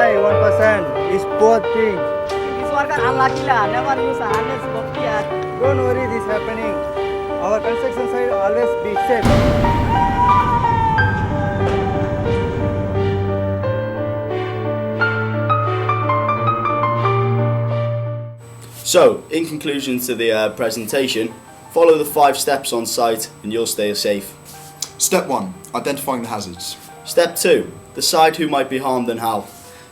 why 1% is poor thing. This worker unlucky la. Never use a harness book here. Don't worry, this happening. Our construction site always be safe. So, in conclusion to the presentation, follow the 5 steps on site and you'll stay safe. Step 1. Identifying the hazards. Step 2. Decide who might be harmed and how.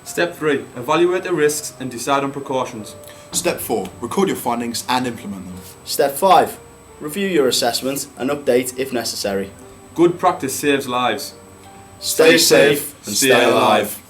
Step 3. Evaluate the risks and decide on precautions. Step 4. Record your findings and implement them. Step 5. Review your assessment and update if necessary. Good practice saves lives. Stay safe and stay alive.